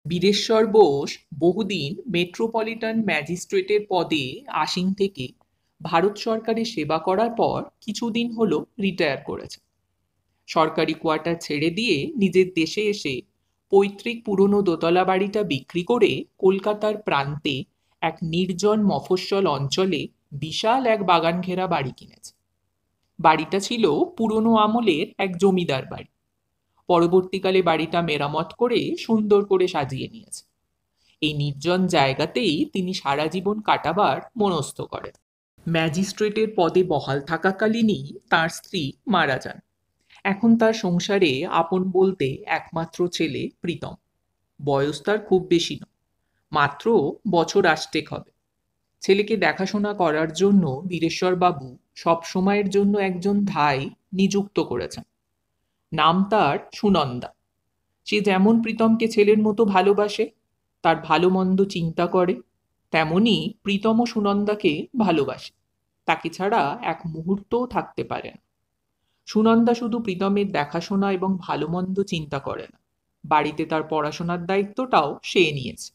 বীরেশ্বর বোস বহুদিন মেট্রোপলিটন ম্যাজিস্ট্রেটের পদে আসীন থেকে ভারত সরকারের সেবা করার পর কিছুদিন হলো রিটায়ার করেছে। সরকারি কোয়ার্টার ছেড়ে দিয়ে নিজের দেশে এসে পৈতৃক পুরনো দোতলা বাড়িটা বিক্রি করে কলকাতার প্রান্তে এক নির্জন মফস্বল অঞ্চলে বিশাল এক বাগান ঘেরা বাড়ি কিনেছে। বাড়িটা ছিল পুরনো আমলের এক জমিদার বাড়ি। পরবর্তীকালে বাড়িটা মেরামত করে সুন্দর করে সাজিয়ে নিয়েছে। এই নির্জন জায়গাতেই তিনি সারা জীবন কাটাবার মনস্থ করেন। ম্যাজিস্ট্রেটের পদে বহাল থাকাকালীনই তার স্ত্রী মারা যান। এখন তার সংসারে আপন বলতে একমাত্র ছেলে প্রীতম। বয়স তার খুব বেশি নয়, মাত্র বছর আষ্টেক হবে। ছেলেকে দেখাশোনা করার জন্য বীরেশ্বর বাবু সব সময়ের জন্য একজন ধাই নিযুক্ত করেছেন। নাম তার সুনন্দা। সে যেমন প্রীতমকে ছেলের মতো ভালোবাসে, তার ভালো মন্দ চিন্তা করে, তেমনি প্রীতমও সুনন্দাকে ভালোবাসে। তাকে ছাড়া এক মুহূর্তও থাকতে পারে না। সুনন্দা শুধু প্রীতমের দেখাশোনা এবং ভালো মন্দ চিন্তা করে না, বাড়িতে তার পড়াশোনার দায়িত্বটাও সে নিয়েছে।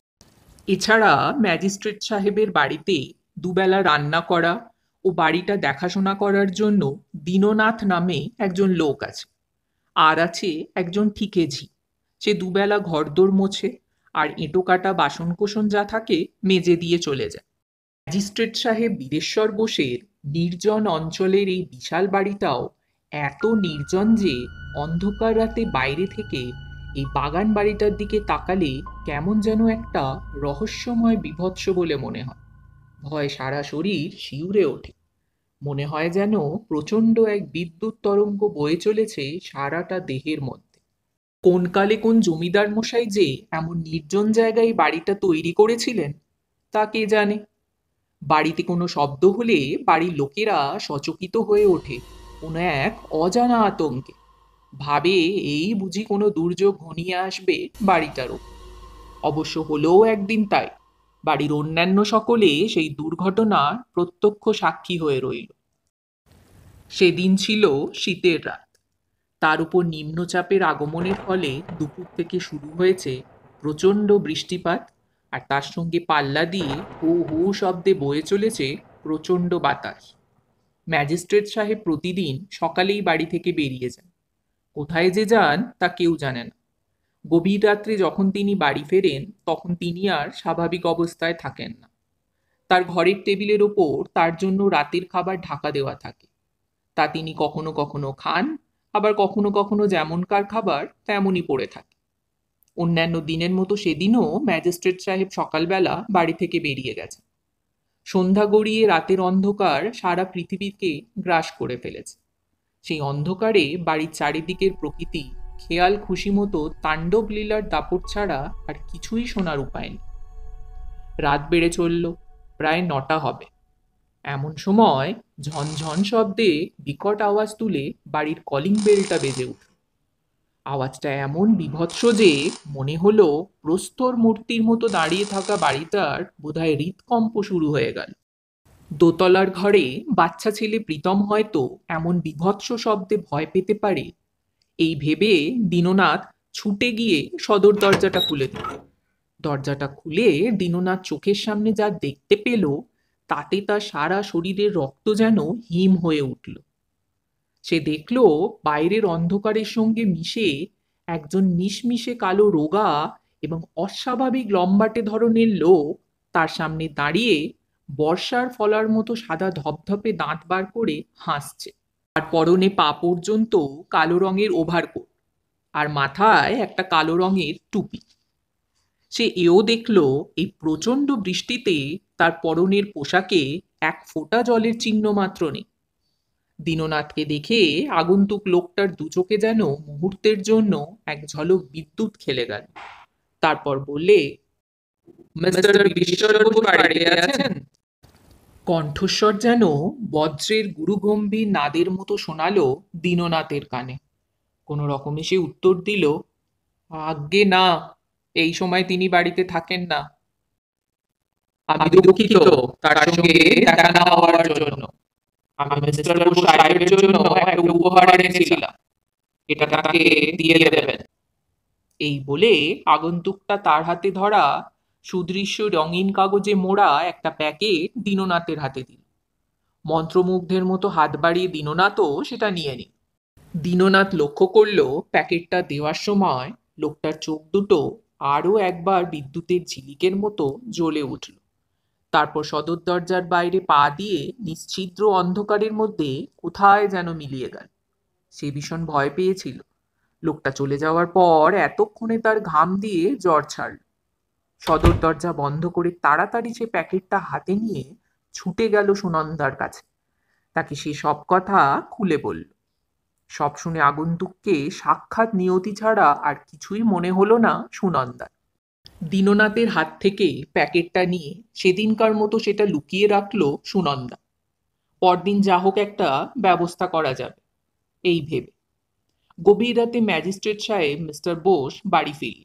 এছাড়া ম্যাজিস্ট্রেট সাহেবের বাড়িতে দুবেলা রান্না করা ও বাড়িটা দেখাশোনা করার জন্য দীননাথ নামে একজন লোক আছে। আর আছে একজন ঠিকেঝি। সে দুবেলা ঘরদোর মোছে আর এঁটো কাটা বাসনকোসন যা থাকে মেজে দিয়ে চলে যায়। ম্যাজিস্ট্রেট সাহেব বীরেশ্বর বোসের নির্জন অঞ্চলের এই বিশাল বাড়িটাও এত নির্জন যে অন্ধকার রাতে বাইরে থেকে এই বাগান বাড়িটার দিকে তাকালে কেমন যেন একটা রহস্যময় বীভৎস বলে মনে হয়। ভয় সারা শরীর শিউরে ওঠে। মনে হয় যেন প্রচণ্ড এক বিদ্যুৎ তরঙ্গ বয়ে চলেছে সারাটা দেহের মধ্যে। কোন কালে কোন জমিদার মশাই যে এমন নির্জন জায়গায় বাড়িটা তৈরি করেছিলেন তা কে জানে। বাড়িতে কোনো শব্দ হলে বাড়ির লোকেরা সচকিত হয়ে ওঠে কোনো এক অজানা আতঙ্কে। ভাবে এই বুঝি কোনো দুর্যোগ ঘনিয়ে আসবে বাড়িটার ওপর। অবশ্য হলেও একদিন তাই। বাড়ির অন্যান্য সকলে সেই দুর্ঘটনার প্রত্যক্ষ সাক্ষী হয়ে রইল। সেদিন ছিল শীতের রাত। তার উপর নিম্নচাপের আগমনের ফলে দুপুর থেকে শুরু হয়েছে প্রচণ্ড বৃষ্টিপাত, আর তার সঙ্গে পাল্লা দিয়ে হু হু শব্দে বয়ে চলেছে প্রচণ্ড বাতাস। ম্যাজিস্ট্রেট সাহেব প্রতিদিন সকালেই বাড়ি থেকে বেরিয়ে যান। কোথায় যে যান তা কেউ জানে না। গভীর রাত্রে যখন তিনি বাড়ি ফেরেন তখন তিনি আর স্বাভাবিক অবস্থায় থাকেন না। তার ঘরের টেবিলের ওপর তার জন্য রাতের খাবার ঢাকা দেওয়া থাকে। তা তিনি কখনো কখনো খান, আবার কখনো কখনো যেমনকার খাবার তেমনই পড়ে থাকে। অন্যান্য দিনের মতো সেদিনও ম্যাজিস্ট্রেট সাহেব সকালবেলা বাড়ি থেকে বেরিয়ে গেছে। সন্ধ্যা গড়িয়ে রাতের অন্ধকার সারা পৃথিবীকে গ্রাস করে ফেলেছে। সেই অন্ধকারে বাড়ির চারিদিকের প্রকৃতি খেয়াল খুশি মতো তাণ্ডব লীলার দাপট ছাড়া আর কিছুই শোনার উপায় নেই। রাত বেড়ে চলল, প্রায় 9টা হবে। এমন সময় ঝনঝন শব্দে বিকট আওয়াজ তুলে বাড়ির কলিং বেলটা বেজে উঠল। আওয়াজটা এমন বীভৎস যে মনে হলো প্রস্তর মূর্তির মতো দাঁড়িয়ে থাকা বাড়িটার বোধহয় হৃদকম্প শুরু হয়ে গেল। দোতলার ঘরে বাচ্চা ছেলে প্রীতম হয়তো এমন বীভৎস শব্দে ভয় পেতে পারে, এই ভেবে দীননাথ ছুটে গিয়ে সদর দরজাটা খুলে দিল। দরজাটা খুলে দীননাথ চোখের সামনে যা দেখতে পেল তাতে তার সারা শরীরের রক্ত যেন হিম হয়ে উঠল। সে দেখল বাইরের অন্ধকারের সঙ্গে মিশে একজন মিশমিশে কালো রোগা এবং অস্বাভাবিক লম্বাটে ধরনের লোক তার সামনে দাঁড়িয়ে বর্ষার ফলার মতো সাদা ধপধপে দাঁত বার করে হাসছে। আর পরনে পা পর্যন্ত কালো রঙের ওভারকোট, আর মাথায় একটা কালো রঙের টুপি। সে এও দেখল এই প্রচণ্ড বৃষ্টিতে তার পরনের পোশাকে এক ফোঁটা জলের চিহ্ন মাত্র নেই। দীননাথকে দেখে আগন্তুক লোকটার দুচোখে যেন মুহূর্তের জন্য এক ঝলক বিদ্যুৎ খেলে গেল। তারপর বললে, মিস্টার বিশ্বরবাবু বাড়িতে আছেন? কণ্ঠস্বর যেন বজ্রের গুরুগম্ভীর নাদের মতো শোনালো দীননাথের কানে। কোনো রকমে সে উত্তর দিল, আজ্ঞে না, এই সময় তিনি বাড়িতে থাকেন না। আমি দুঃখিত তার সঙ্গে দেখা না হওয়ার জন্য। আমি মিস্টার বুশ সাহেবের জন্য একটা উপহার এনেছিলাম, এটা তাকে দিয়ে দেবেন। এই বলে আগন্তুকটা তার হাতে ধরা সুদৃশ্য রঙিন কাগজে মোড়া একটা প্যাকেট দীননাথের হাতে দিল। মন্ত্রমুগ্ধের মতো হাত বাড়িয়ে দীননাথও সেটা নিয়ে নিল। দীননাথ লক্ষ্য করল প্যাকেটটা দেওয়ার সময় লোকটার চোখ দুটো আরো একবার বিদ্যুতের ঝিলিকের মতো জ্বলে উঠল। তারপর সদর দরজার বাইরে পা দিয়ে নিশ্ছিদ্র অন্ধকারের মধ্যে কোথায় যেন মিলিয়ে গেল। সে ভীষণ ভয় পেয়েছিল। লোকটা চলে যাওয়ার পর এতক্ষণে তার ঘাম দিয়ে জ্বর ছাড়ল। সদর দরজা বন্ধ করে তাড়াতাড়ি সে প্যাকেটটা হাতে নিয়ে ছুটে গেল সুনন্দার কাছে। তাকে সে সব কথা খুলে বলল। সব শুনে আগন্তুককে সাক্ষাৎ নিয়তি ছাড়া আর কিছুই মনে হলো না সুনন্দার। দীননাথের হাত থেকে প্যাকেটটা নিয়ে সেদিনকার মতো সেটা লুকিয়ে রাখলো সুনন্দা। পরদিন যা হোক একটা ব্যবস্থা করা যাবে এই ভেবে। গভীর রাতে ম্যাজিস্ট্রেট সাহেব মিস্টার বোস বাড়ি ফিরল।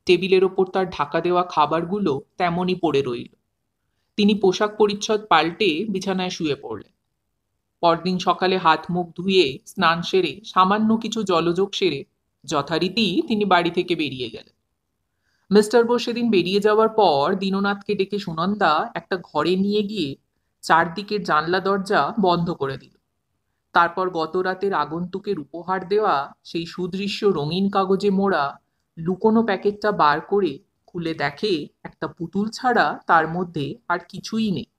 টেবিলের ওপর তার ঢাকা দেওয়া খাবারগুলো তেমনই পড়ে রইল। তিনি পোশাক পরিচ্ছদ পাল্টে বিছানায় শুয়ে পড়লেন। পরদিন সকালে হাত মুখ ধুয়ে স্নান সেরে সামান্য কিছু জলযোগ সেরে যথারীতি তিনি বাড়ি থেকে বেরিয়ে গেলেন। মিস্টার বোস সেদিন বেরিয়ে যাওয়ার পর দীননাথকে ডেকে সুনন্দা একটা ঘরে নিয়ে গিয়ে চারদিকের জানলা দরজা বন্ধ করে দিল। তারপর গত রাতের আগন্তুকের উপহার দেওয়া সেই সুদৃশ্য রঙিন কাগজে মোড়া লুকোনো প্যাকেটটা বার করে খুলে দেখে একটা পুতুল ছাড়া তার মধ্যে আর কিছুই নেই।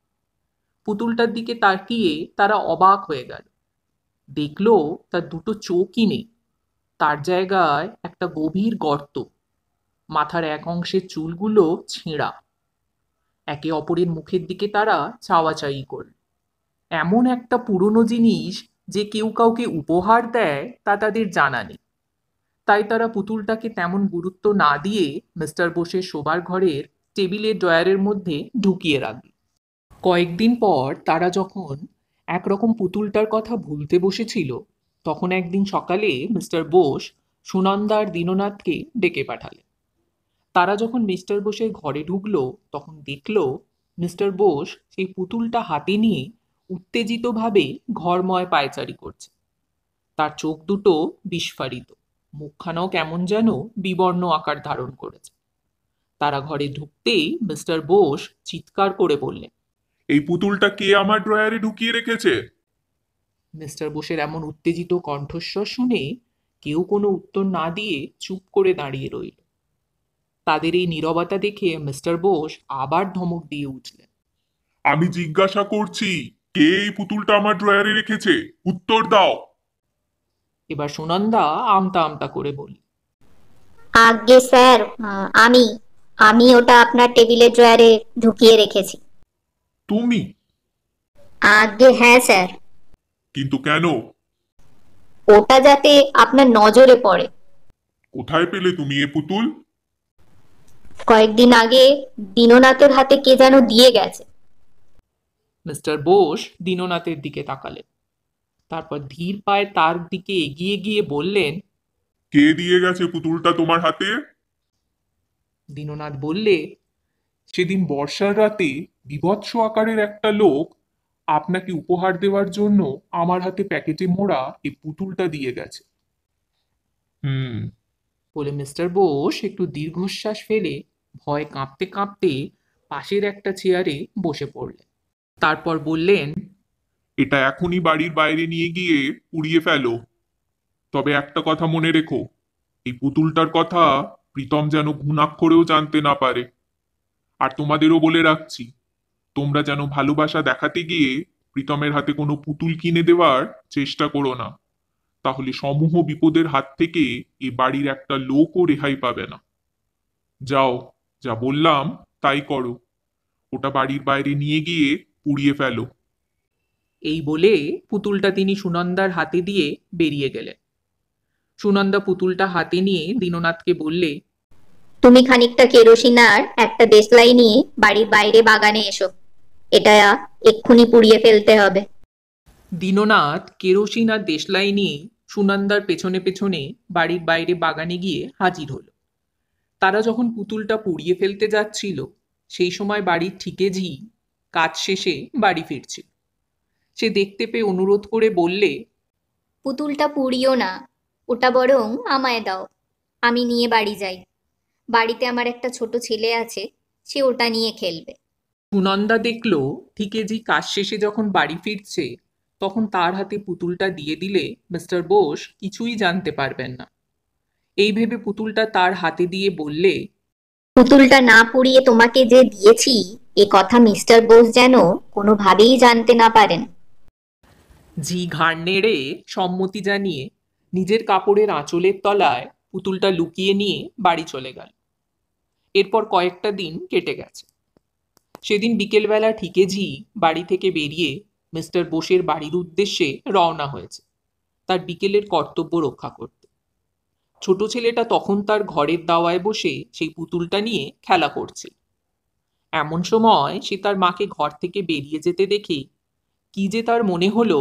পুতুলটার দিকে তাকিয়ে তারা অবাক হয়ে গেল। দেখলো তার দুটো চোখই নেই, তার জায়গায় একটা গভীর গর্ত। মাথার এক অংশের চুলগুলো ছেঁড়া। একে অপরের মুখের দিকে তারা চাওয়াচাই করল। এমন একটা পুরনো জিনিস যে কেউ কাউকে উপহার দেয় তা তাদের জানা নেই। তাই তারা পুতুলটাকে তেমন গুরুত্ব না দিয়ে মিস্টার বোসের শোবার ঘরের টেবিলের ড্রয়ারের মধ্যে ঢুকিয়ে রাখল। কয়েকদিন পর তারা যখন একরকম পুতুলটার কথা ভুলতে বসেছিল, তখন একদিন সকালে মিস্টার বোস সুনন্দা আর দীননাথকে ডেকে পাঠালেন। তারা যখন মিস্টার বোসের ঘরে ঢুকলো তখন দেখলো মিস্টার বোস সেই পুতুলটা হাতে নিয়ে উত্তেজিতভাবে ঘরময় পায়চারি করছে। তার চোখ দুটো বিস্ফারিত, মুখখানাও কেমন যেন বিবর্ণ আকার ধারণ করেছে। তারা ঘরে ঢুকতেই মিস্টার বোস চিৎকার করে বললেন, এই পুতুলটা কে আমার ড্রয়ারে ঢুকিয়ে রেখেছে? মিস্টার বোসের এমন উত্তেজিত কণ্ঠস্বর শুনে কেউ কোনো উত্তর না দিয়ে চুপ করে দাঁড়িয়ে রইল। তাদের এই নীরবতা দেখে মিস্টার বোস আবার ধমক দিয়ে উঠলেন, আমি জিজ্ঞাসা করছি, কে এই পুতুলটা আমার ড্রয়ারে রেখেছে? উত্তর দাও। এবার সুনন্দা আমতা আমতা করে বলল, আজ্ঞে স্যার, আমি আমি ওটা আপনার টেবিলের ড্রয়ারে ঢুকিয়ে রেখেছি। তুমি? আজ্ঞে হ্যাঁ স্যার। কিন্তু কেন? ওটা যাতে আপনার নজরে পড়ে। কোথায় পেলে তুমি এ পুতুল? কয়েকদিন আগে দীননাথের হাতে কে যেন দিয়ে গেছে। মিস্টার বোস দীননাথের দিকে তাকালেন। তারপর ধীর পায়ে তার দিকে এগিয়ে গিয়ে বললেন, কে দিয়ে গেছে পুতুলটা তোমার হাতে? দীননাথ বললে, সেদিন বর্ষার রাতে বীভৎস আকারের একটা লোক আপনাকে উপহার দেওয়ার জন্য আমার হাতে প্যাকেটে মোড়া এই পুতুলটা দিয়ে গেছে। হুম। বলে মিস্টার বোস একটু দীর্ঘশ্বাস ফেলে ভয় কাঁপতে কাঁপতে পাশের একটা চেয়ারে বসে পড়লেন। তারপর বললেন, এটা এখনই বাড়ির বাইরে নিয়ে গিয়ে পুড়িয়ে ফেলো। তবে একটা কথা মনে রেখো, এই পুতুলটার কথা প্রীতম যেন ঘুণাক্ষরেও জানতে না পারে। আর তোমাদেরও বলে রাখছি, তোমরা যেন ভালোবাসা দেখাতে গিয়ে প্রীতমের হাতে কোনো পুতুল কিনে দেওয়ার চেষ্টা করো না। তাহলে সমূহ বিপদের হাত থেকে এ বাড়ির একটা লোকও রেহাই পাবে না। যাও, যা বললাম তাই করো। ওটা বাড়ির বাইরে নিয়ে গিয়ে পুড়িয়ে ফেলো। এই বলে পুতুলটা তিনি সুনন্দার হাতে দিয়ে বেরিয়ে গেলেন। সুনন্দা পুতুলটা হাতে নিয়ে দীননাথকে বললে, তুমি খানিকটা কেরোসিন আর একটা দেশলাই নিয়ে বাড়ির বাইরে বাগানে এসো। এটা এক্ষুনি পুড়িয়ে ফেলতে হবে। দীননাথ কেরোসিন আর দেশলাই নিয়ে সুনন্দার পেছনে পেছনে বাড়ির বাইরে বাগানে গিয়ে হাজির হলো। তারা যখন পুতুলটা পুড়িয়ে ফেলতে যাচ্ছিল, সেই সময় বাড়ির ঠিকেজি কাজ শেষে বাড়ি ফিরছিল। সে দেখতে পেয়ে অনুরোধ করে বললে, পুতুলটা পুড়িও না, ওটা বরং আমায় দাও। আমি নিয়ে বাড়ি যাই। বাড়িতে আমার একটা ছোট ছেলে আছে, সে ওটা নিয়ে খেলবে। সুনন্দা দেখল ঠিকেজি কাজ শেষে যখন বাড়ি ফিরছে তখন তার হাতে পুতুলটা দিয়ে দিলে মিস্টার বোস কিছুই জানতে পারবেন না। এই ভেবে পুতুলটা তার হাতে দিয়ে বললে, পুতুলটা না পুড়িয়ে তোমাকে যে দিয়েছি এ কথা মিস্টার বোস যেন কোনোভাবেই জানতে না পারেন। জি ঘাড় নেড়ে সম্মতি জানিয়ে নিজের কাপড়ের আঁচলের তলায় পুতুলটা লুকিয়ে নিয়ে বাড়ি চলে গেল। এরপর কয়েকটা দিন কেটে গেছে। সেদিন বিকেলবেলা ঠিকেজি বাড়ি থেকে বেরিয়ে মিস্টার বোসের বাড়ির উদ্দেশ্যে রওনা হয়েছে তার বিকেলের কর্তব্য রক্ষা করতে। ছোট ছেলেটা তখন তার ঘরের দাওয়ায় বসে সেই পুতুলটা নিয়ে খেলা করছে। এমন সময় সে তার মাকে ঘর থেকে বেরিয়ে যেতে দেখে কি যে তার মনে হলো,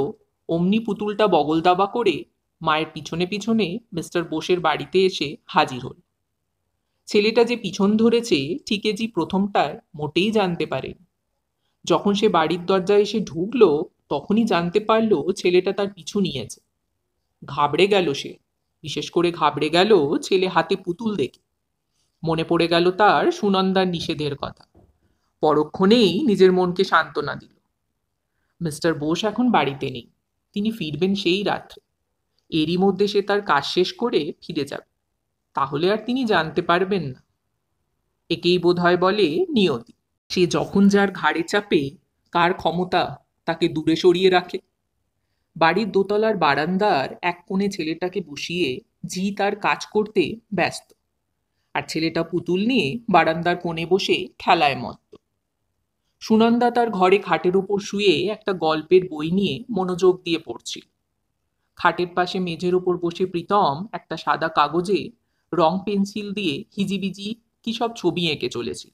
অমনি পুতুলটা বগল দাবা করে মায়ের পিছনে পিছনে মিস্টার বোসের বাড়িতে এসে হাজির হল। ছেলেটা যে পিছন ধরেছে ঠিকেজি প্রথমটায় মোটেই জানতে পারেনি। যখন সে বাড়ির দরজায় এসে ঢুকলো তখনই জানতে পারলো ছেলেটা তার পিছু নিয়েছে। ঘাবড়ে গেল সে, বিশেষ করে ঘাবড়ে গেল ছেলে হাতে পুতুল দেখে। মনে পড়ে গেল তার সুনন্দার নিষেধের কথা। পরক্ষণেই নিজের মনকে সান্ত্বনা দিল। মিস্টার বোস এখন বাড়িতে নেই, তিনি ফিরবেন সেই রাত্রে। এরই মধ্যে সে তার কাজ শেষ করে ফিরে যাবে, তাহলে আর তিনি জানতে পারবেন না। একেই বোধহয় বলে নিয়তি। সে যখন যার ঘাড়ে চাপে কার ক্ষমতা তাকে দূরে সরিয়ে রাখে। বাড়ির দোতলার বারান্দার এক কোণে ছেলেটাকে বসিয়ে জি তার কাজ করতে ব্যস্ত, আর ছেলেটা পুতুল নিয়ে বারান্দার কোণে বসে খেলায় মত্ত। সুনন্দা তার ঘরে খাটের উপর শুয়ে একটা গল্পের বই নিয়ে মনোযোগ দিয়ে পড়ছিল। খাটের পাশে মেঝের উপর বসে প্রীতম একটা সাদা কাগজে রং পেন্সিল দিয়ে হিজিবিজি কি সব ছবি এঁকে চলেছিল।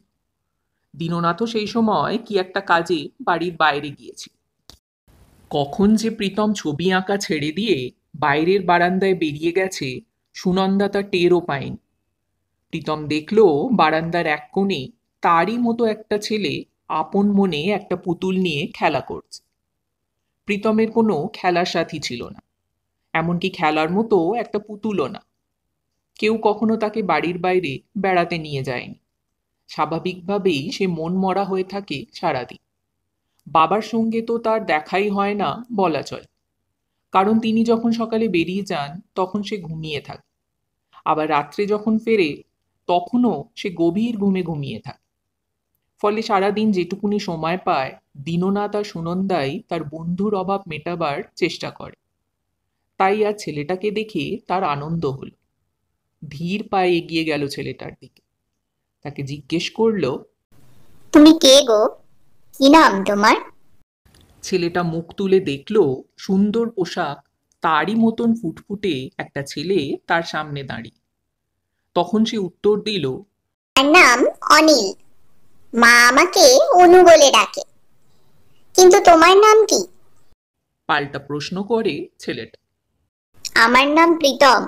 দীননাথও সেই সময় কি একটা কাজে বাড়ির বাইরে গিয়েছিল। কখন যে প্রীতম ছবি আঁকা ছেড়ে দিয়ে বাইরের বারান্দায় বেরিয়ে গেছে সুনন্দা তা টেরও পায়নি। প্রীতম দেখল বারান্দার এক কোণে তারই মতো একটা ছেলে আপন মনে একটা পুতুল নিয়ে খেলা করছে। প্রীতমের কোনো খেলার সাথী ছিল না, এমনকি খেলার মতো একটা পুতুলও না। কেউ কখনো তাকে বাড়ির বাইরে বেড়াতে নিয়ে যায়নি। স্বাভাবিকভাবেই সে মন মরা হয়ে থাকে সারাদিন। বাবার সঙ্গে তো তার দেখাই হয় না বলা চলে, কারণ তিনি যখন সকালে বেরিয়ে যান তখন সে ঘুমিয়ে থাকে, আবার রাত্রে যখন ফেরে তখনও সে গভীর ঘুমে ঘুমিয়ে থাকে। ফলে সারাদিন যেটুকুনি সময় পায় দীননাথ আর সুনন্দাই তার বন্ধুর অভাব মেটাবার চেষ্টা করে। তাই আর ছেলেটাকে দেখে তার আনন্দ হলো। ধীর পায়ে এগিয়ে গেল ছেলেটার দিকে, তাকে জিজ্ঞেস করলো, তুমি কে গো? কি নাম তোমার? ছেলেটা মুখ তুলে দেখলো সুন্দর পোশাক তারই মতন ফুটফুটে একটা ছেলে তার সামনে দাঁড়িয়ে। তখন সে উত্তর দিল, আমার নাম অনিল, মা আমাকে অনু বলে ডাকে। কিন্তু তোমার নাম কি? পাল্টা প্রশ্ন করে ছেলেটা। আমার নাম প্রীতম।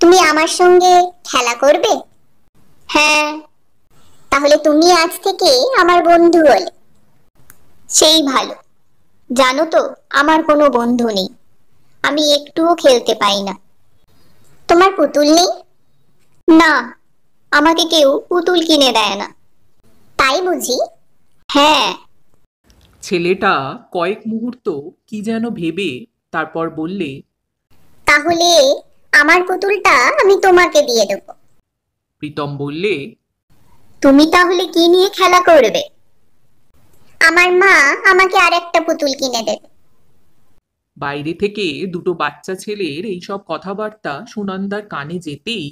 তুমি আমার সঙ্গে খেলা করবে? হ্যাঁ। তাহলে তুমি আজ থেকে আমার বন্ধু হলে। সেই ভালো। জানো তো আমার কোনো বন্ধু নেই, আমি একটুও খেলতে পাই না। তোমার পুতুল নেই? না, আমাকে কেউ পুতুল কিনে দেয় না। তাই বুঝি? হ্যাঁ। ছেলেটা কয়েক মুহূর্ত কি যেন ভেবে তারপর বললে, তাহলে আমার পুতুলটা আমি তোমাকে দিয়ে দেব। প্রীতম বললে, তুমি তাহলে কি নিয়ে খেলা করবে? আমার মা আমাকে আরেকটা পুতুল কিনে দেবে। বাইরে থেকে দুটো বাচ্চা ছেলের এইসব কথাবার্তা সুনন্দার কানে যেতেই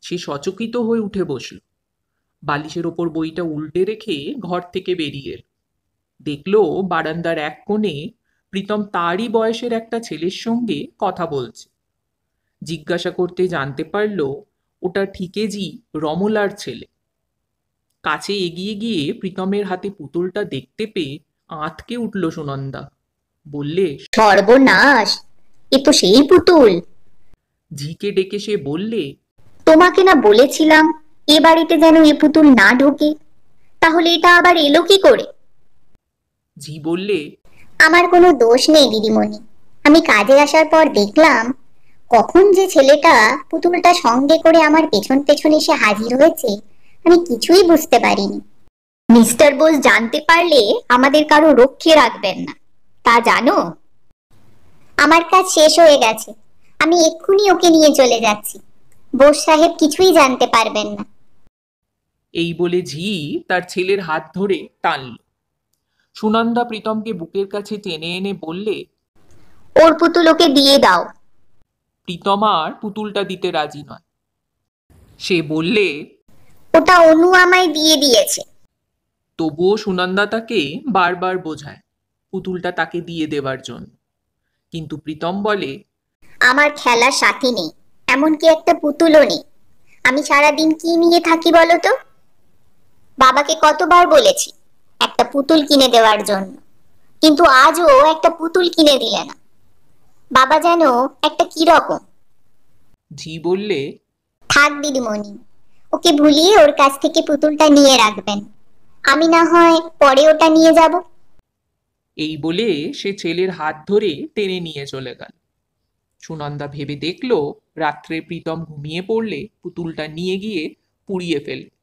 সে সচকিত হয়ে উঠে বসল। বালিশের ওপর বইটা উল্টে রেখে ঘর থেকে বেরিয়ে এল। দেখলো বারান্দার এক কোণে প্রীতম তারই বয়সের একটা ছেলের সঙ্গে কথা বলছে। জিজ্ঞাসা করতে জানতে পারল ওটা ঠিকেজি রমলার ছেলে। কাছে এগিয়ে গিয়ে প্রীতমের হাতে পুতুলটা দেখতে পেয়ে আঁতকে উঠল সুনন্দা। বললে, সর্বনাশ, এ তো সেই পুতুল। ঝিকে ডেকে সে বললে, তোমাকে না বলেছিলাম এ বাড়িতে যেন এ পুতুল না ঢোকে, তাহলে এটা আবার এলো কি করে? ঝি বললে, আমার কোনো দোষ নেই দিদিমণি। আমি কাজে আসার পর দেখলাম কখন যে ছেলেটা পুতুলটা সঙ্গে করে আমার পেছন পেছন এসে হাজির হয়েছে আমি কিছুই বুঝতে পারিনি। মিস্টার বোস জানতে পারলে আমাদের কারো রক্ষে রাখবেন না, তা জানো? আমার কাজ শেষ হয়ে গেছে, আমি এক্ষুনি ওকে নিয়ে চলে যাচ্ছি। বোস সাহেব কিছুই জানতে পারবেন না। এই বলে ঝি তার ছেলের হাত ধরে টানল। সুনন্দা প্রীতমকে বুকের কাছে টেনে এনে বললে, ওর পুতুল ওকে দিয়ে দাও। প্রীতম আর পুতুলটা দিতে রাজি নয়। সে বললে, ওটা অনু আমায় দিয়ে দিয়েছে। তবুও সুনন্দা তাকে বারবার বোঝায় পুতুলটা তাকে দিয়ে দেওয়ার জন্য, কিন্তু প্রীতম বলে, আমার খেলার সাথী নেই, এমনকি একটা পুতুলও নেই। আমি সারাদিন কি নিয়ে থাকি বলো তো? বাবাকে কতবার বলেছি একটা পুতুল কিনে দেওয়ার জন্য, কিন্তু আজও একটা পুতুল কিনে দিলে না। বাবা যেন একটা কিরকম। ঝি বললে, থাক দিদিমণি, ওকে ভুলিয়ে ওর কাছ থেকে পুতুলটা নিয়ে রাখবেন, আমি না হয় পরে ওটা নিয়ে যাব। এই বলে সে ছেলের হাত ধরে টেনে নিয়ে চলে গেল। সুনন্দা ভেবে দেখল রাত্রে প্রীতম ঘুমিয়ে পড়লে পুতুলটা নিয়ে গিয়ে পুড়িয়ে ফেলবে,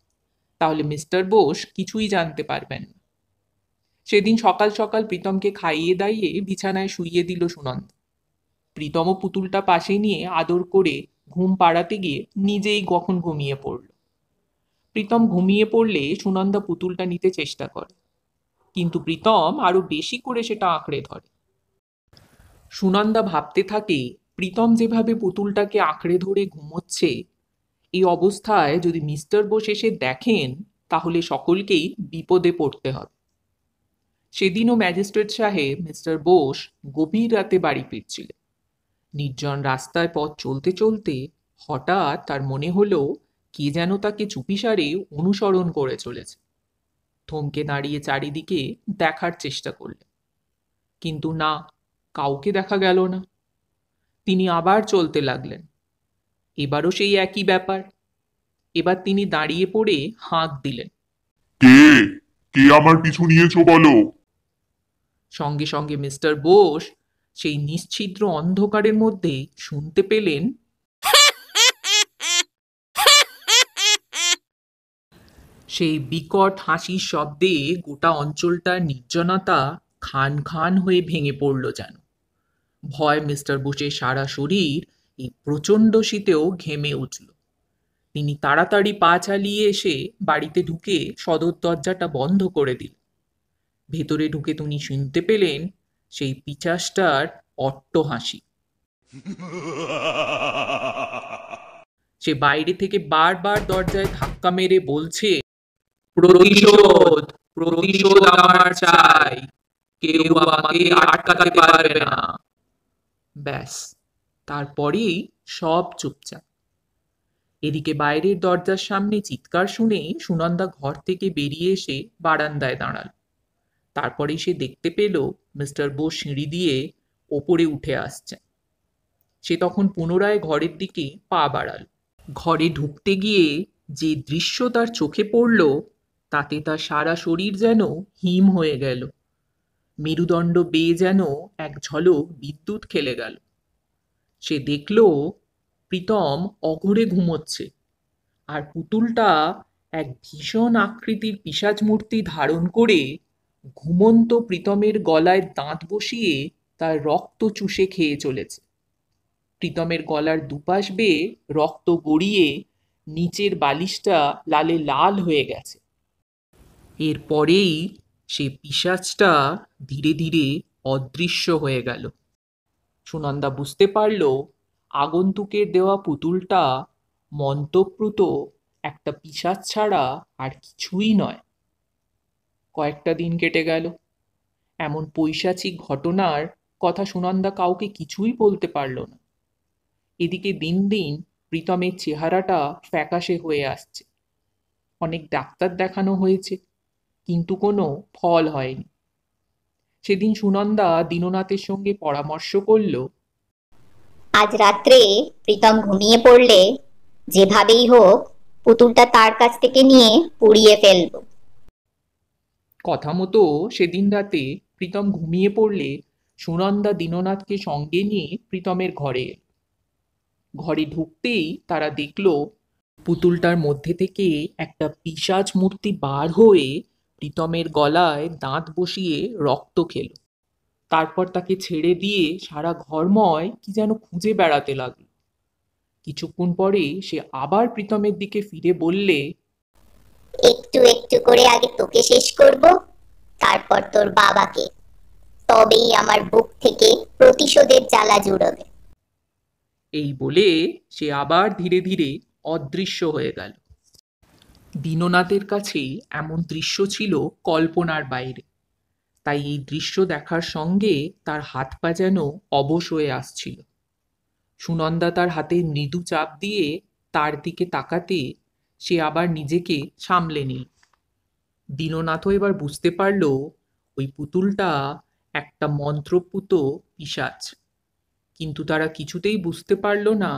তাহলে মিস্টার বোস কিছুই জানতে পারবেন না। সেদিন সকাল সকাল প্রীতমকে খাইয়ে দাইয়ে বিছানায় শুইয়ে দিল সুনন্দা। প্রীতমও পুতুলটা পাশে নিয়ে আদর করে ঘুম পাড়াতে গিয়ে নিজেই কখন ঘুমিয়ে পড়ল। প্রীতম ঘুমিয়ে পড়লে সুনন্দা পুতুলটা নিতে চেষ্টা করে, কিন্তু প্রীতম আরো বেশি করে সেটা আঁকড়ে ধরে। সুনন্দা ভাবতে থাকে, প্রীতম যেভাবে পুতুলটাকে আঁকড়ে ধরে ঘুমোচ্ছে, এই অবস্থায় যদি মিস্টার বোস এসে দেখেন তাহলে সকলকেই বিপদে পড়তে হবে। সেদিনও ম্যাজিস্ট্রেট সাহেব মিস্টার বোস গভীর রাতে বাড়ি ফিরছিলেন। নির্জন রাস্তায় পথ চলতে চলতে হঠাৎ তার মনে হলো কে যেন তাকে চুপিসারে অনুসরণ করে চলেছে। থমকে দাঁড়িয়ে চারিদিকে দেখার চেষ্টা করলেন, কিন্তু না, কাউকে দেখা গেল না। তিনি আবার চলতে লাগলেন। এবারও সেই একই ব্যাপার। এবার তিনি দাঁড়িয়ে পড়ে হাঁক দিলেন। কে কে আমার পিছু নিয়েছো বলো? সঙ্গে সঙ্গে মিস্টার বোস সেই নিশ্ছিদ্র অন্ধকারের মধ্যে শুনতে পেলেন, সেই বিকট হাসির শব্দে গোটা অঞ্চলটার নির্জনতা খান খান হয়ে ভেঙে পড়ল যেন। ভয় মিস্টার বোসের সারা শরীর এই প্রচণ্ড শীতেও ঘেমে উঠল। তিনি তাড়াতাড়ি পা চালিয়ে এসে বাড়িতে ঢুকে সদর দরজাটা বন্ধ করে দিলেন। ভেতরে ঢুকে তিনি শুনতে পেলেন সেই পিচাসটার অট্ট হাসি। সে বাইরে থেকে বারবার দরজায় ধাক্কা মেরে বলছে, প্রতিশোধ, প্রতিশোধ আমার চাই, কেউ আমাকে আটকাতে পারবে না। ব্যাস, তারপরেই সব চুপচাপ। এদিকে বাইরের দরজার সামনে চিৎকার শুনে সুনন্দা ঘর থেকে বেরিয়ে এসে বারান্দায় দাঁড়াল। তারপরেই সে দেখতে পেল মিস্টার বোস সিঁড়ি দিয়ে ওপরে উঠে আসছে। সে তখন পুনরায় ঘরের দিকে পা বাড়াল। ঘরে ঢুকতে গিয়ে যে দৃশ্য তার চোখে পড়ল তাতে তার সারা শরীর যেন হিম হয়ে গেল। মেরুদণ্ড বেয়ে যেন এক ঝলক বিদ্যুৎ খেলে গেল। সে দেখল প্রীতম অঘরে ঘুমোচ্ছে, আর পুতুলটা এক ভীষণ আকৃতির পিশাচ মূর্তি ধারণ করে ঘুমন্ত প্রীতমের গলায় দাঁত বসিয়ে তার রক্ত চুষে খেয়ে চলেছে। প্রীতমের গলার দুপাশ বেয়ে রক্ত গড়িয়ে নিচের বালিশটা লালে লাল হয়ে গেছে। এরপরেই সে পিশাচটা ধীরে ধীরে অদৃশ্য হয়ে গেল। সুনন্দা বুঝতে পারল আগন্তুকের দেওয়া পুতুলটা মন্ত্রপ্রুত একটা পিশাচ ছাড়া আর কিছুই নয়। কয়েকটা দিন কেটে গেল। এমন পৈশাচিক ঘটনার কথা সুনন্দা কাউকে কিছুই বলতে পারল না। এদিকে দিন দিন প্রীতমের চেহারাটা ফ্যাকাশে হয়ে আসছে। অনেক ডাক্তার দেখানো হয়েছে, কিন্তু কোনো ফল হয়নি। সেদিন সুনন্দা দীননাথের সঙ্গে পরামর্শ করল, আজ রাত্রে প্রীতম ঘুমিয়ে পড়লে যেভাবেই হোক পুতুলটা তার কাছ থেকে নিয়ে পুড়িয়ে ফেলবো। কথা মতো সেদিন রাতে প্রীতম ঘুমিয়ে পড়লে সুনন্দা দীননাথকে সঙ্গে নিয়ে প্রীতমের ঘরে এল। ঘরে ঢুকতেই তারা দেখল পুতুলটার মধ্যে থেকে একটা পিশাচ মূর্তি বার হয়ে প্রীতমের গলায় দাঁত বসিয়ে রক্ত খেল। তারপর তাকে ছেড়ে দিয়ে সারা ঘরময় কি যেন খুঁজে বেড়াতে লাগলো। কিছুক্ষণ পরে সে আবার প্রীতমের দিকে ফিরে বললে, একটু একটু করে আগে তোকে শেষ করব, তারপর তোর বাবাকে, তবেই আমার বুক থেকে প্রতিশোধের জ্বালা জুড়বে। এই বলে সে আবার ধীরে ধীরে অদৃশ্য হয়ে গেল। দীননাথের কাছে এমন দৃশ্য ছিল কল্পনার বাইরে, তাই এই দৃশ্য দেখার সঙ্গে তার হাত পা যেন অবশ হয়ে আসছিল। সুনন্দা তার হাতে মৃদু চাপ দিয়ে তার দিকে তাকাতে সে আবার নিজেকে সামলে নিল। দীননাথও এবার বুঝতে পারল ওই পুতুলটা একটা মন্ত্রপুত পিশাচ, কিন্তু তারা কিছুতেই বুঝতে পারল না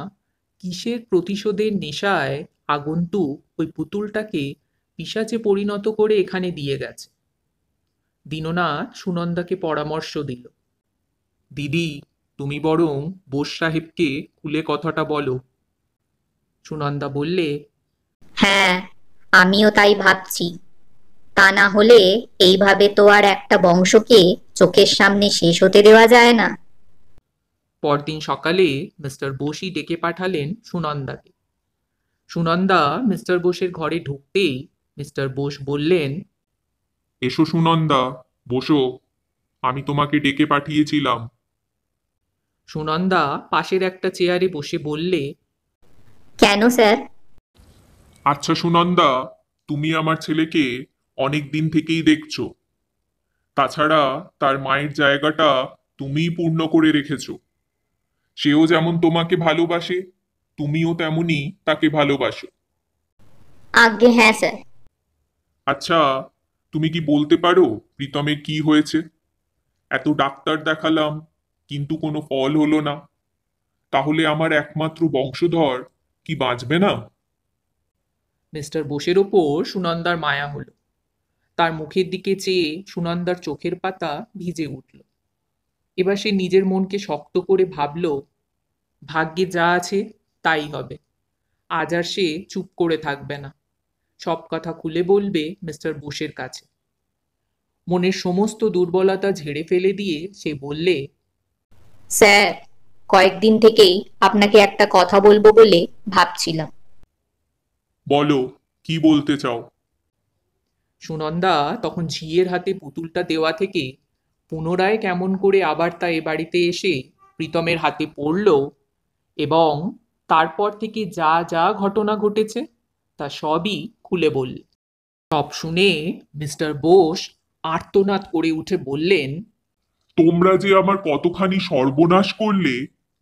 কিসের প্রতিশোধের নেশায় আগন্তুক ওই পুতুলটাকে পিশাচে পরিণত করে এখানে দিয়ে গেছে। দীননাথ সুনন্দাকে পরামর্শ দিল, দিদি, তুমি বরং বোস সাহেবকে খুলে কথাটা বলো। সুনন্দা বললে, হ্যাঁ, আমিও তাই ভাবছি। তা না হলে এইভাবে তো আর একটা বংশকে চোখের সামনে শেষ হতে দেওয়া যায় না। পরদিন সকালে মিস্টার বোসই ডেকে পাঠালেন সুনন্দাকে। সুনন্দা মিস্টার বোসের ঘরে ঢুকতেই মিস্টার বোস বললেন, এসো সুনন্দা, বসো, আমি তোমাকে ডেকে পাঠিয়েছিলাম। সুনন্দা পাশের একটা চেয়ারে বসে বললে, কেন স্যার? আচ্ছা সুনন্দা, তুমি আমার ছেলেকে অনেক দিন থেকেই দেখছো। তাছাড়া তার মায়ের জায়গাটা তুমিই পূর্ণ করে রেখেছো। সেও যেমন তোমাকে ভালোবাসে, তুমিও তেমনি তাকে ভালোবাসো। আজ্ঞে হ্যাঁ স্যার। আচ্ছা, তুমি কি বলতে পারো প্রীতমের কি হয়েছে? এত ডাক্তার দেখালাম, কিন্তু কোনো ফল হলো না। তাহলে আমার একমাত্র বংশধর কি বাঁচবে না? মিস্টার বোসের ওপর সুনন্দার মায়া হলো। তার মুখের দিকে চেয়ে সুনন্দার চোখের পাতা ভিজে উঠল। এবার সে নিজের মনকে শক্ত করে ভাবল, ভাগ্যে যা আছে তাই হবে। আজ আর সে চুপ করে থাকবে না, সব কথা খুলে বলবে মিস্টার বোসের কাছে। মনের সমস্ত দুর্বলতা ঝেড়ে ফেলে দিয়ে সে বললে, স্যার, কয়েকদিন থেকেই আপনাকে একটা কথা বলবো বলে ভাবছিলাম। বলো, কি বলতে চাও? সুনন্দা তখন ঝিয়ের হাতে পুতুলটা দেওয়া থেকে পুনরায় কেমন করে আবার তা এ বাড়িতে এসে প্রীতমের হাতে পড়ল এবং তারপর থেকে যা যা ঘটনা ঘটেছে তা সবই খুলে বলল। সব শুনে মিস্টার বোস আর্তনাদ করে উঠে বললেন, তোমরা যে আমার কতখানি সর্বনাশ করলে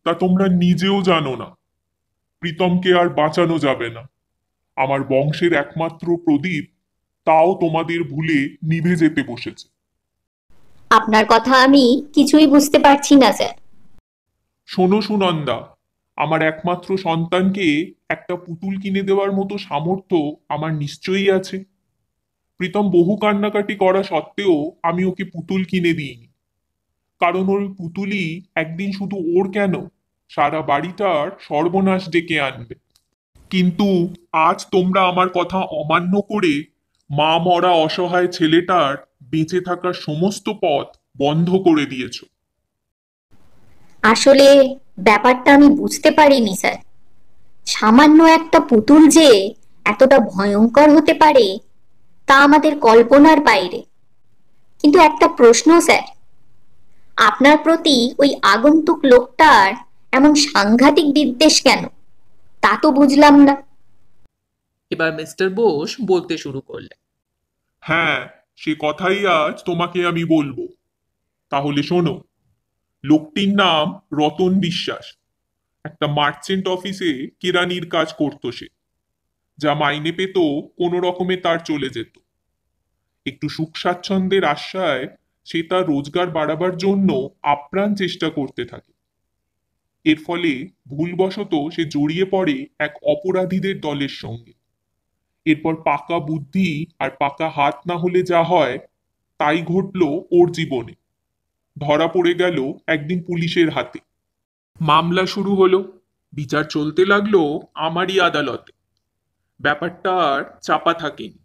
তা তোমরা নিজেও জানো না। প্রীতমকে আর বাঁচানো যাবে না। আমার বংশের একমাত্র প্রদীপ, তাও তোমাদের ভুলে নিভে যেতে বসেছে। আপনার কথা আমি কিছুই বুঝতে পারছি না স্যার। শোনো সুনন্দা, আমার একমাত্র সন্তানকে একটা পুতুল কিনে দেওয়ার মতো সামর্থ্য আমার নিশ্চয়ই আছে। প্রীতম বহু কান্নাকাটি করা সত্ত্বেও আমি ওকে পুতুল কিনে দিইনি, কারণ ওই পুতুলই একদিন শুধু ওর কেন, সারা বাড়িটার সর্বনাশ ডেকে আনবে। কিন্তু আজ তোমরা আমার কথা অমান্য করে মা মরা অসহায় ছেলেটার বেঁচে থাকার সমস্ত পথ বন্ধ করে দিয়েছ। আসলে ব্যাপারটা আমি বুঝতে পারিনি স্যার। সামান্য একটা পুতুল যে এতটা ভয়ঙ্কর হতে পারে তা আমাদের কল্পনার বাইরে। কিন্তু একটা প্রশ্ন স্যার, আপনার প্রতি ওই আগন্তুক লোকটার এমন সাংঘাতিক বিদ্বেষ কেন? তা তো বুঝলাম না। এবার মিস্টার বোস বলতে শুরু করলেন, হ্যাঁ, সে কথাই আজ তোমাকে আমি বলবো। তাহলে শোনো। লোকটির নাম রতন বিশ্বাস। একটা মার্চেন্ট অফিসে কেরানির কাজ করতো সে। যা মাইনে পেত কোনো রকমে তার চলে যেত। একটু সুখ স্বাচ্ছন্দ্যের আশায় সে তার রোজগার বাড়াবার জন্য আপ্রাণ চেষ্টা করতে থাকে। এর ফলে ভুলবশত সে জড়িয়ে পড়ে এক অপরাধীদের দলের সঙ্গে। এরপর পাকা বুদ্ধি আর পাকা হাত না হলে যা হয় তাই ঘটলো ওর জীবনে। ধরা পড়ে গেল একদিন পুলিশের হাতে। মামলা শুরু হলো। বিচার চলতে লাগলো আমারই আদালতে। ব্যাপারটা আর চাপা থাকেনি।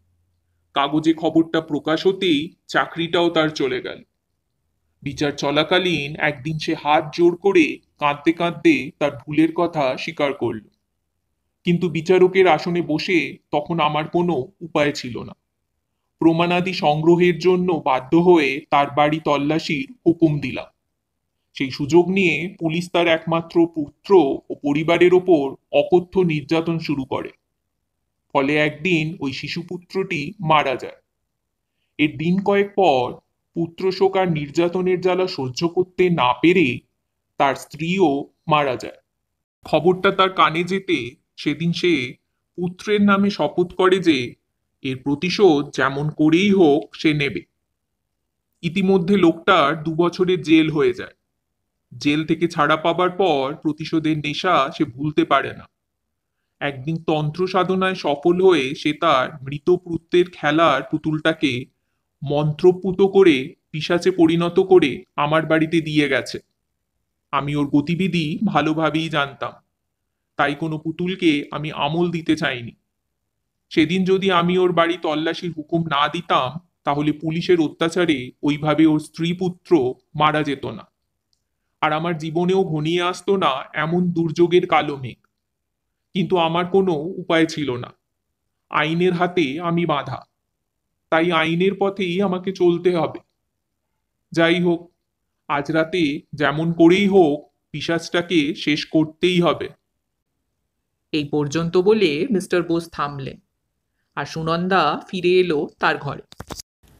কাগজে খবরটা প্রকাশ হতেই চাকরিটাও তার চলে গেল। বিচার চলাকালীন একদিন সে হাত জোড় করে কাঁদতে কাঁদতে তার ভুলের কথা স্বীকার করল। কিন্তু বিচারকের আসনে বসে তখন আমার কোনো উপায় ছিল না। প্রমাণাদি সংগ্রহের জন্য বাধ্য হয়ে তার বাড়ি তল্লাশির হুকুম দিলাম। সেই সুযোগ নিয়ে পুলিশ তার একমাত্র পুত্র ও পরিবারের ওপর অকথ্য নির্যাতন শুরু করে। ফলে একদিন ওই শিশুপুত্রটি মারা যায়। এর দিন কয়েক পর পুত্র শোক আর নির্যাতনের জ্বালা সহ্য করতে না পেরে তার স্ত্রীও মারা যায়। খবরটা তার কানে যেতে সেদিন সে পুত্রের নামে শপথ করে যে এর প্রতিশোধ যেমন করেই হোক সে নেবে। ইতিমধ্যে লোকটার 2 বছরের জেল হয়ে যায়। জেল থেকে ছাড়া পাবার পর প্রতিশোধের নেশা সে ভুলতে পারে না। একদিন তন্ত্র সাধনায় সফল হয়ে সে তার মৃত পুত্রের খেলার পুতুলটাকে মন্ত্রপুত করে পিশাচে পরিণত করে আমার বাড়িতে দিয়ে গেছে। আমি ওর গতিবিধি ভালোভাবেই জানতাম, তাই কোনো পুতুলকে আমি আমল দিতে চাইনি। সেদিন যদি আমি ওর বাড়ি তল্লাশির হুকুম না দিতাম, তাহলে পুলিশের অত্যাচারে ওইভাবে ওর স্ত্রী পুত্র মারা যেত না, আর আমার জীবনেও ঘনিয়ে আসতো না এমন দুর্যোগের কালো মেঘ। কিন্তু আমার কোনো উপায় ছিল না। আইনের হাতে আমি বাঁধা, তাই আইনের পথেই আমাকে চলতে হবে। যাই হোক, আজ রাতে যেমন করেই হোক পিশাচটাকে শেষ করতেই হবে। এই পর্যন্ত বলে মিস্টার বোস থামলেন, আর সুনন্দা ফিরে এলো তার ঘরে।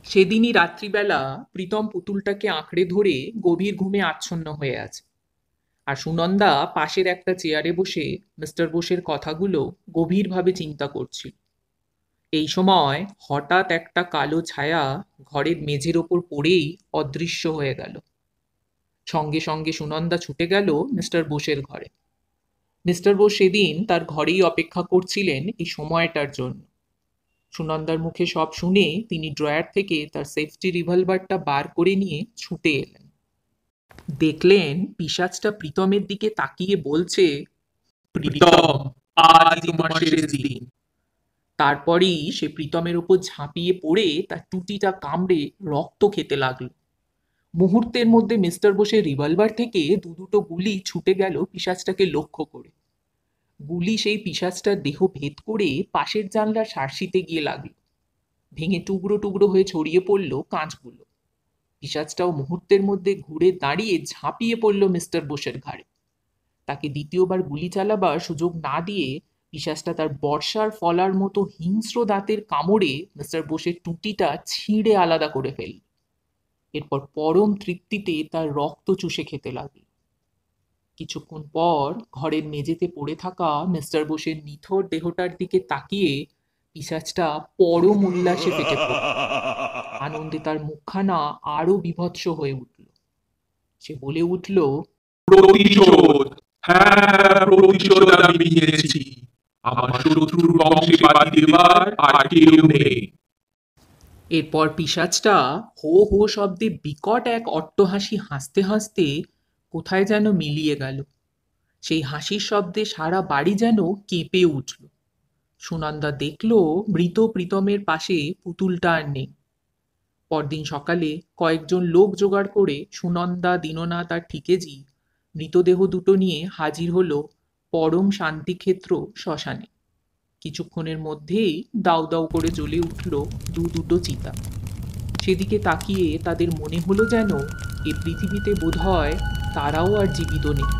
সেদিনই রাত্রিবেলা প্রীতম পুতুলটাকে আঁকড়ে ধরে গভীর ঘুমে আচ্ছন্ন হয়ে আছে, আর সুনন্দা পাশের একটা চেয়ারে বসে মিস্টার বোসের কথাগুলো গভীরভাবে চিন্তা করছিল। এই সময় হঠাৎ একটা কালো ছায়া ঘরের মেঝের ওপর পড়েই অদৃশ্য হয়ে গেল। সঙ্গে সঙ্গে সুনন্দা ছুটে গেল মিস্টার বোসের ঘরে। মিস্টার বোস সেদিন তার ঘরেই অপেক্ষা করছিলেন এই সময়টার জন্য। সুনন্দার মুখে সব শুনে তিনি ড্রয়ার থেকে তার সেফটি রিভলভারটা বার করে নিয়ে ছুটে এলেন। দেখলেন পিশাচটা প্রীতমের দিকে তাকিয়ে বলছে, প্রীতম, আজ তোমার শেষ দিন। তারপরেই সে প্রীতমের উপর ঝাঁপিয়ে পড়ে তার টুটিটা কামড়ে রক্ত খেতে লাগলো। মুহূর্তের মধ্যে মিস্টার বোসের রিভলভার থেকে দুটো গুলি ছুটে গেল পিশাচটাকে লক্ষ্য করে। গুলি সেই পিশাচটার দেহ ভেদ করে পাশের জানলার সার্সিতে গিয়ে লাগলো। ভেঙে টুকরো টুকরো হয়ে ছড়িয়ে পড়ল কাঁচগুলো। পিশাচটাও মুহূর্তের মধ্যে ঘুরে দাঁড়িয়ে ঝাঁপিয়ে পড়ল মিস্টার বোসের ঘাড়ে। তাকে দ্বিতীয়বার গুলি চালাবার সুযোগ না দিয়ে পিশাচটা তার বর্ষার ফলার মতো হিংস্র দাঁতের কামড়ে মিস্টার বোসের টুটিটা ছিঁড়ে আলাদা করে ফেলল। এরপর পরম তৃপ্তিতে তার রক্ত চুষে খেতে লাগল। কিছুক্ষণ পর ঘরের মেঝেতে পড়ে থাকা মিস্টার বোসের নিথর দেহটার দিকে তাকিয়ে পিশাচটা পরম উল্লাসে ফেটে পড়ল। আনন্দে তার মুখখানা আরো বিভৎস হয়ে উঠল। সে বলে উঠল, প্রতিশোধ, হ্যাঁ প্রতিশোধ আমি নিয়েছি। আমার শত্রুর বংশে বাড়ি দেবার আর কেউ নেই। এরপর পিশাচটা হো হো শব্দে বিকট এক অট্টহাসি হাসতে হাসতে কোথায় যেন মিলিয়ে গেল। সেই হাসির শব্দে সারা বাড়ি যেন কেঁপে উঠল। সুনন্দা দেখল মৃত প্রীতমের পাশে পুতুলটা আর নেই। পরদিন সকালে কয়েকজন লোক জোগাড় করে সুনন্দা, দীননাথ আর ঠিকেজি মৃতদেহ দুটো নিয়ে হাজির হলো পরম শান্তিক্ষেত্র শ্মশানে। কিছুক্ষণের মধ্যেই দাউ দাউ করে জ্বলে উঠল দুটো চিতা। সেদিকে তাকিয়ে তাদের মনে হলো যেন এ পৃথিবীতে বোধহয় তারাও আর জীবিত নেই।